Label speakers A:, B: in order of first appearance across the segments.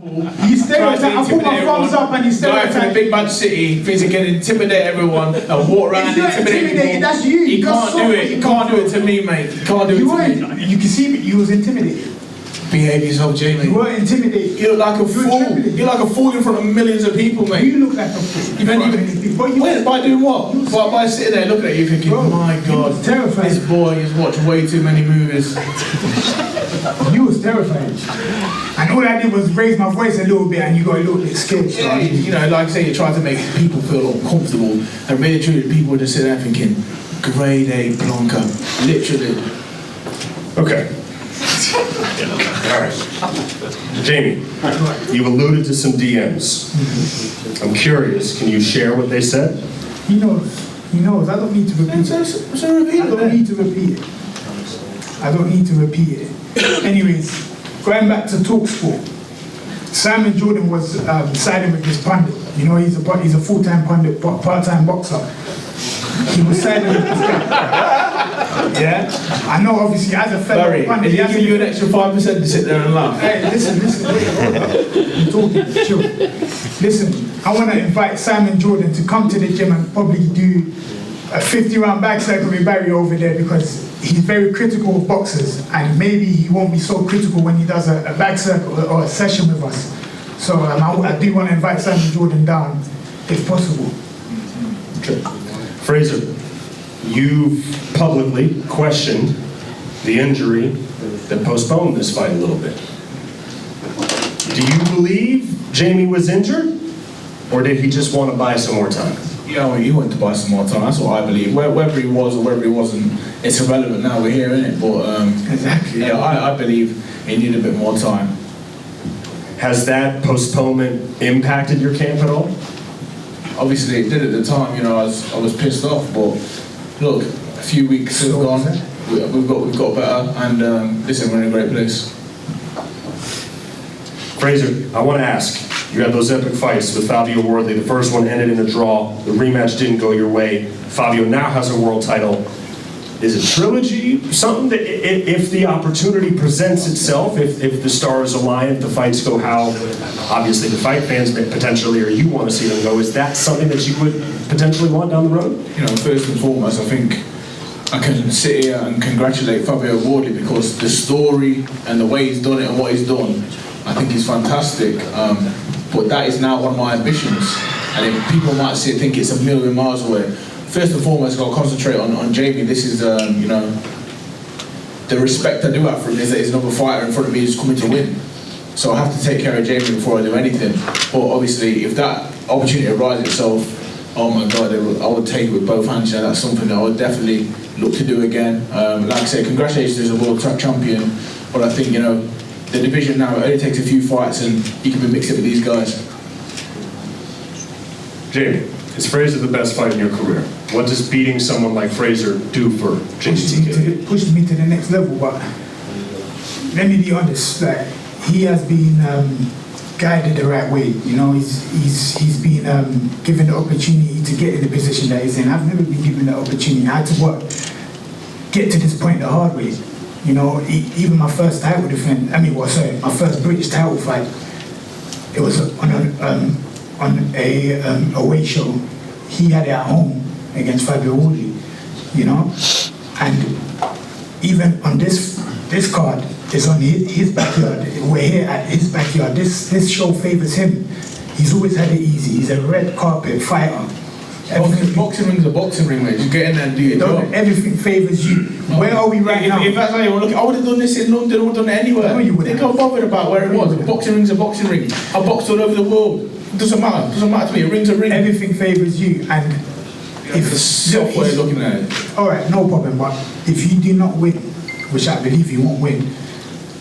A: You stereotype. I put my thumbs up and you stereotype.
B: Guy from the big man city, thinks he can intimidate everyone and walk around and intimidate people.
A: That's you.
B: He can't do it. He can't do it to me, mate. He can't do it to me.
A: You can see me. You was intimidated.
B: Behave yourself, Jamie.
A: You weren't intimidated.
B: You look like a fool. You're like a fool in front of millions of people, mate.
A: You look like a fool.
B: Wait, by doing what? By sitting there looking at you thinking, bro, my God,
A: terrified.
B: This boy has watched way too many movies.
A: You was terrified. And all I did was raise my voice a little bit and you got a little bit scared.
B: Yeah, you know, like I say, you try to make people feel uncomfortable. And really truly, people would just sit there thinking, grade A plonker. Literally.
C: Okay. All right. Jamie, you alluded to some DMs. I'm curious, can you share what they said?
A: He knows. He knows. I don't need to repeat it. I don't need to repeat it. I don't need to repeat it. Anyways, going back to TalkSport, Simon Jordan was siding with his pundit. You know, he's a full-time pundit, part-time boxer. He was siding with this guy. Yeah? I know, obviously, as a fellow pundit...
B: Did he give you an extra 5% to sit there and laugh?
A: Hey, listen, wait, hold on. I'm talking, chill. Listen, I want to invite Simon Jordan to come to the gym and probably do a 50-round bag circle with Barry over there because he's very critical of boxers and maybe he won't be so critical when he does a bag circle or a session with us. So I do want to invite Simon Jordan down if possible.
C: Okay. Frazer, you've publicly questioned the injury that postponed this fight a little bit. Do you believe Jamie was injured or did he just want to buy some more time?
B: Yeah, he wanted to buy some more time, that's what I believe. Whether he was or whether he wasn't, it's irrelevant now, we're here, innit? But
A: exactly.
B: Yeah, I believe he needed a bit more time.
C: Has that postponement impacted your camp at all?
B: Obviously it did at the time, you know, I was pissed off, but look, a few weeks have gone, we've got better, and listen, we're in a great place.
C: Frazer, I want to ask, you had those epic fights with Fabio Worthy. The first one ended in a draw. The rematch didn't go your way. Fabio now has a world title. Is a trilogy something that, if the opportunity presents itself, if the stars align, if the fights go how, obviously the fight fans potentially, or you want to see them go, is that something that you would potentially want down the road?
B: You know, first and foremost, I think I can sit here and congratulate Fabio Worthy because the story and the way he's done it and what he's done, I think is fantastic. But that is now one of my ambitions. And if people might think it's a million miles away, first and foremost, I've got to concentrate on Jamie. This is, you know, the respect I do have for him is that he's another fighter in front of me who's coming to win. So I have to take care of Jamie before I do anything. But obviously, if that opportunity arises itself, oh my God, I would take it with both hands. You know, that's something that I would definitely look to do again. Like I said, congratulations as a world track champion. But I think, you know, the division now, it only takes a few fights and you can be mixed up with these guys.
C: Jamie, is Frazer the best fight in your career? What does beating someone like Frazer do for Jamie TKV?
A: Pushed me to the next level, but let me be honest, like, he has been guided the right way. You know, he's been given the opportunity to get in the position that he's in. I've never been given that opportunity. I had to work, get to this point the hard way. You know, even my first title defense, my first British title fight, it was on a away show. He had it at home against Fabio Worthy, you know? And even on this card, it's on his backyard. We're here at his backyard. This show favors him. He's always had it easy. He's a red carpet fighter.
B: Boxing ring's a boxing ring, mate. Just get in there and do your job.
A: Everything favors you. Where are we right now?
B: If that's how you want to look, I would have done this in London, I would have done it anywhere.
A: No, you wouldn't.
B: Think I'm bothered about where it was. A boxing ring's a boxing ring. I boxed all over the world. It doesn't matter. It doesn't matter to me. A ring's a ring.
A: Everything favors you. And if
B: the soft way of looking at it.
A: All right, no problem. But if you do not win, which I believe you won't win,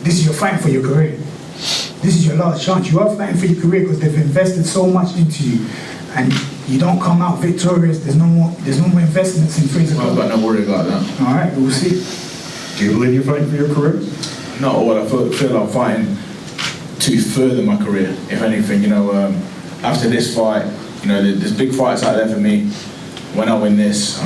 A: this is your fight for your career. This is your last chance. You are fighting for your career because they've invested so much into you. And you don't come out victorious, there's no more investments in Frazer Clarke.
B: I've got no worry about that.
A: All right, we'll see.
C: Do you believe you're fighting for your career?
B: Not all. I feel I'm fighting to further my career, if anything. You know, after this fight, you know, there's big fights out there for me. When I win this,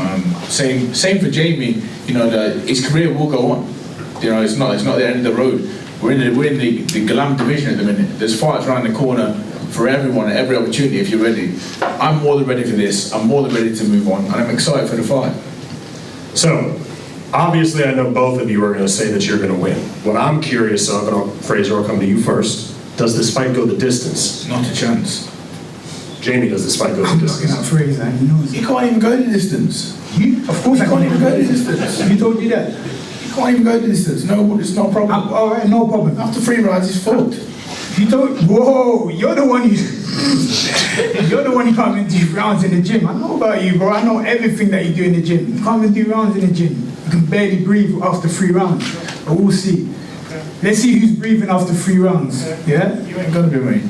B: same for Jamie. You know, his career will go on. You know, it's not the end of the road. We're in the glam division at the minute. There's fights around the corner for everyone at every opportunity if you're ready. I'm more than ready for this. I'm more than ready to move on, and I'm excited for the fight.
C: So, obviously I know both of you are going to say that you're going to win. What I'm curious of, and Frazer, I'll come to you first, does this fight go the distance?
B: Not a chance.
C: Jamie, does this fight go the
A: I'm looking at
C: distance?
A: Frazer and he knows
B: You
A: it.
B: can't even go the distance.
A: You? Of course I
B: You can't even go the distance.
A: Who told you that?
B: You can't even go the distance. No, it's not a problem.
A: All right, no problem.
B: After 3 rounds, it's fucked.
A: You told, whoa, you're the one you're the one who can't even do rounds in the gym. I know about you, bro. I know everything that you do in the gym. You can't even do rounds in the gym. You can barely breathe after 3 rounds. But we'll see. Let's see who's breathing after 3 rounds. Yeah?
B: You ain't gonna be me.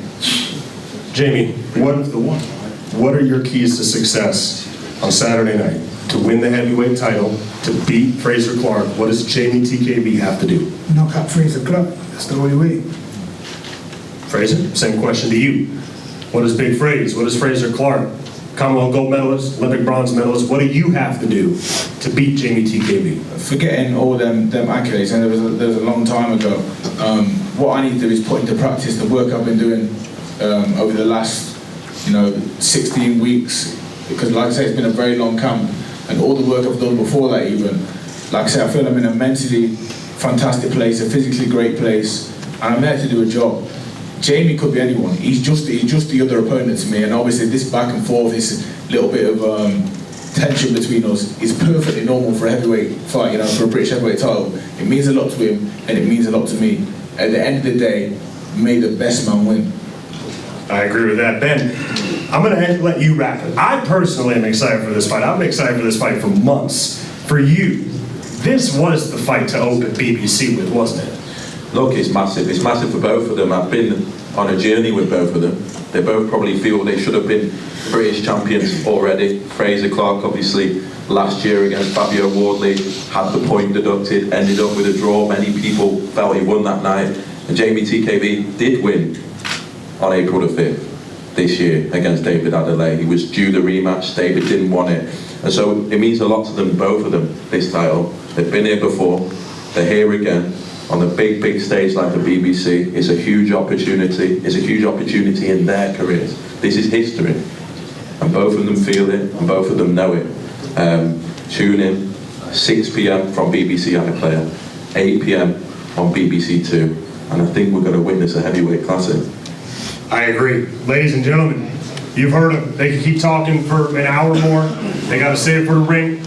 C: Jamie, what are your keys to success on Saturday night? To win the heavyweight title, to beat Frazer Clarke, what does Jamie TKV have to do?
A: Knock out Frazer Clarke. That's the only way.
C: Frazer, same question to you. What is Big Fraze? What is Frazer Clarke? Commonwealth gold medalist, Olympic bronze medalist. What do you have to do to beat Jamie TKV?
B: Forgetting all them accolades, and there was a long time ago. What I need to do is put into practice the work I've been doing over the last, 16 weeks. Because, like I say, it's been a very long camp, and all the work I've done before that, even. Like I say, I feel I'm in a mentally fantastic place, a physically great place, and I'm there to do a job. Jamie could be anyone. He's just the other opponent to me, and obviously this back and forth, this little bit of tension between us is perfectly normal for a heavyweight fight, for a British heavyweight title. It means a lot to him, and it means a lot to me. At the end of the day, may the best man win.
C: I agree with that. Ben, I'm going to let you wrap it. I personally am excited for this fight. I've been excited for this fight for months. For you, this was the fight to open BBC with, wasn't it?
D: Look, it's massive. It's massive for both of them. I've been on a journey with both of them. They both probably feel they should have been British champions already. Frazer Clarke, obviously, last year against Fabio Wardley, had the point deducted, ended up with a draw. Many people felt he won that night. And Jamie TKV did win on April the 5th this year against David Adelaide. He was due the rematch. David didn't want it. And so it means a lot to them, both of them, this title. They've been here before. They're here again. On a big, big stage like the BBC, it's a huge opportunity. It's a huge opportunity in their careers. This is history. And both of them feel it, and both of them know it. Tune in, 6 p.m. from BBC iPlayer, 8 p.m. on BBC Two. And I think we're going to witness a heavyweight classic.
C: I agree. Ladies and gentlemen, you've heard them. They can keep talking for an hour more. They got to save it for the ring.